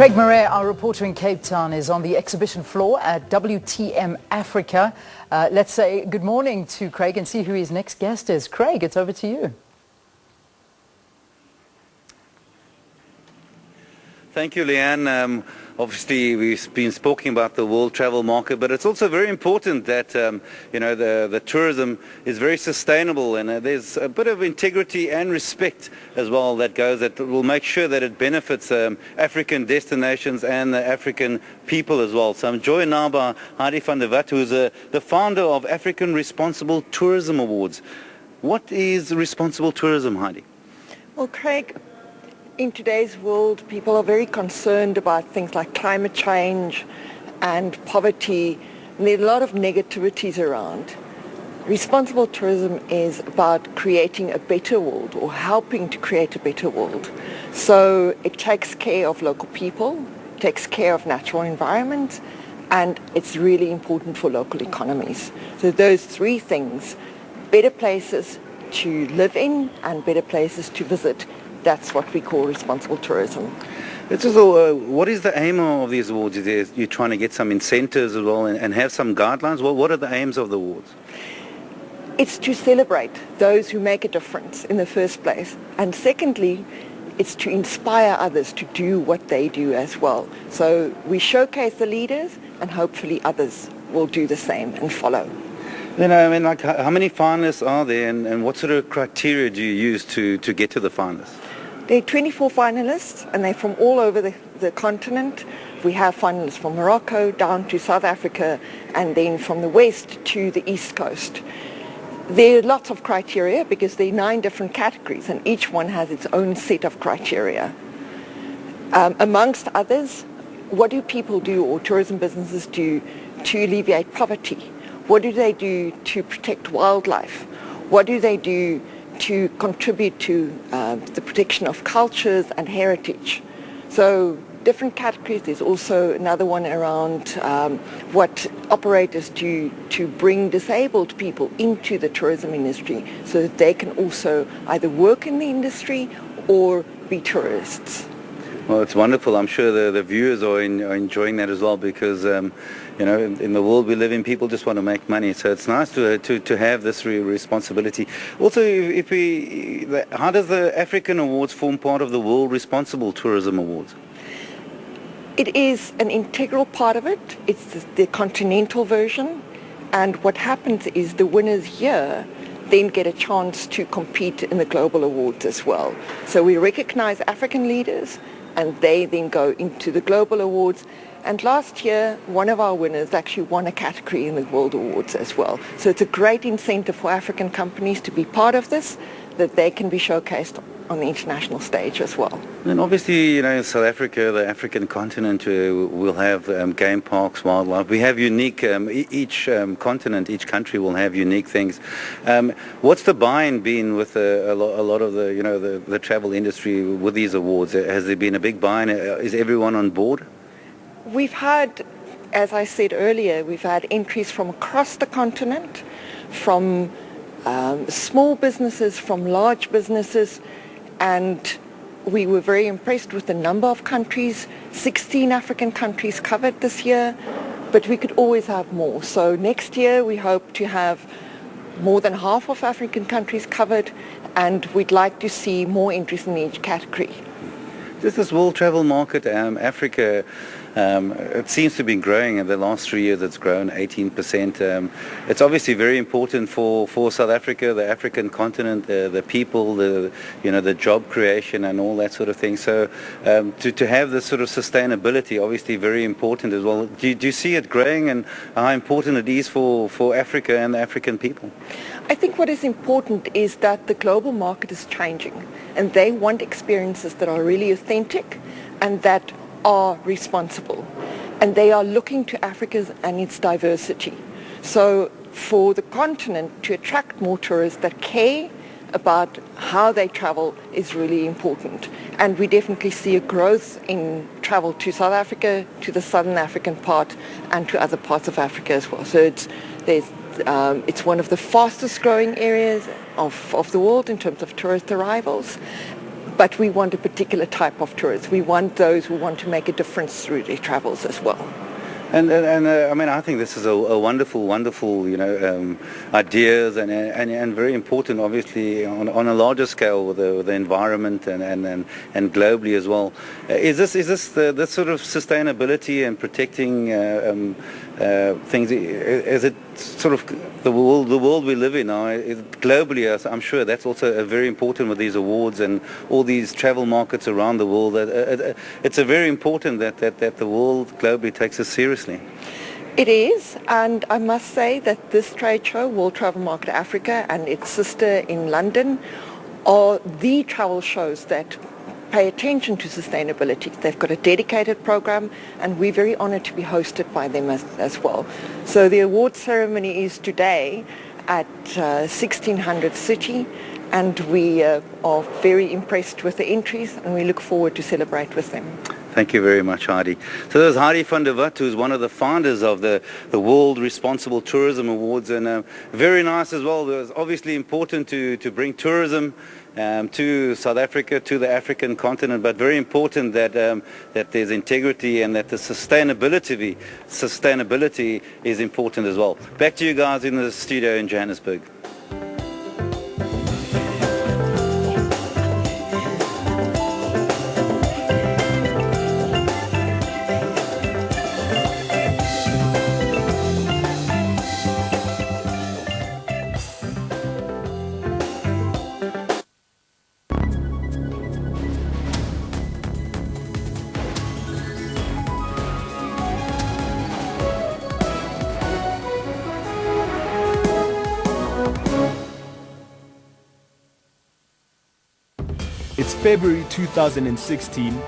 Craig Murray, our reporter in Cape Town, is on the exhibition floor at WTM Africa. Let's say good morning to Craig and see who his next guest is. Craig, it's over to you. Thank you, Leanne. Obviously, we've been speaking about the world travel market, but it's also very important that the tourism is very sustainable, and there's a bit of integrity and respect as well that will make sure that it benefits African destinations and the African people as well. So I'm joined now by Heidi van der Walt, who's the founder of African Responsible Tourism Awards. What is responsible tourism, Heidi? Well, Craig, in today's world, people are very concerned about things like climate change and poverty, and there are a lot of negativities around. Responsible tourism is about creating a better world or helping to create a better world. So it takes care of local people, takes care of natural environment, and it's really important for local economies. So those three things, better places to live in and better places to visit, that's what we call responsible tourism. What is the aim of these awards? You're trying to get some incentives as well and have some guidelines? What are the aims of the awards? It's to celebrate those who make a difference in the first place. And secondly, it's to inspire others to do what they do as well. So we showcase the leaders and hopefully others will do the same and follow. How many finalists are there and what sort of criteria do you use to get to the finalists? There are 24 finalists, and they're from all over the continent. We have finalists from Morocco down to South Africa, and then from the west to the east coast. There are lots of criteria because there are 9 different categories, and each one has its own set of criteria. Amongst others, what do people do or tourism businesses do to alleviate poverty? What do they do to protect wildlife? What do they do to contribute to the protection of cultures and heritage? So different categories. There's also another one around what operators do to bring disabled people into the tourism industry so that they can also either work in the industry or be tourists. Well, it's wonderful. I'm sure the viewers are enjoying that as well because, in the world we live in, people just want to make money. So it's nice to have this responsibility. Also, how does the African Awards form part of the World Responsible Tourism Awards? It is an integral part of it. It's the continental version. And what happens is the winners here then get a chance to compete in the global awards as well. So we recognize African leaders, and they then go into the global awards. And last year, one of our winners actually won a category in the World Awards as well. So it's a great incentive for African companies to be part of this, that they can be showcased on the international stage as well. And obviously, South Africa, the African continent, will have game parks, wildlife. We have unique, each continent, each country will have unique things. What's the buy-in been with a lot of the travel industry with these awards? Has there been a big buy-in? Is everyone on board? We've had, as I said earlier, we've had entries from across the continent, from small businesses, from large businesses, and we were very impressed with the number of countries. 16 African countries covered this year, but we could always have more. So next year we hope to have more than half of African countries covered, and we'd like to see more entries in each category. Just this world travel market, Africa, it seems to have been growing. In the last 3 years, it's grown 18%. It's obviously very important for South Africa, the African continent, the people, the job creation and all that sort of thing. So to have this sort of sustainability, obviously very important as well. Do you see it growing and how important it is for Africa and the African people? I think what is important is that the global market is changing, and they want experiences that are really authentic and that are responsible. And they are looking to Africa and its diversity. So for the continent to attract more tourists that care about how they travel is really important. And we definitely see a growth in travel to South Africa, to the southern African part, and to other parts of Africa as well. So it's one of the fastest growing areas of the world in terms of tourist arrivals. but we want a particular type of tourists. We want those who want to make a difference through their travels as well. And I mean, I think this is a wonderful, ideas and very important, obviously, on a larger scale with the environment and globally as well. Is this the sort of sustainability and protecting things? Is it sort of the world we live in now? Globally, I'm sure that's also very important with these awards and all these travel markets around the world. It's a very important that the world globally takes us seriously. It is, and I must say that this trade show, World Travel Market Africa, and its sister in London, are the travel shows that pay attention to sustainability. They've got a dedicated program, and we're very honored to be hosted by them as well. So the award ceremony is today at 1600 City, and we are very impressed with the entries, and we look forward to celebrate with them. Thank you very much, Heidi. So there's Heidi van der Walt, who's one of the founders of the World Responsible Tourism Awards, and very nice as well. It was obviously important to bring tourism to South Africa, to the African continent, but very important that there's integrity and that the sustainability is important as well. Back to you guys in the studio in Johannesburg. It's February 2016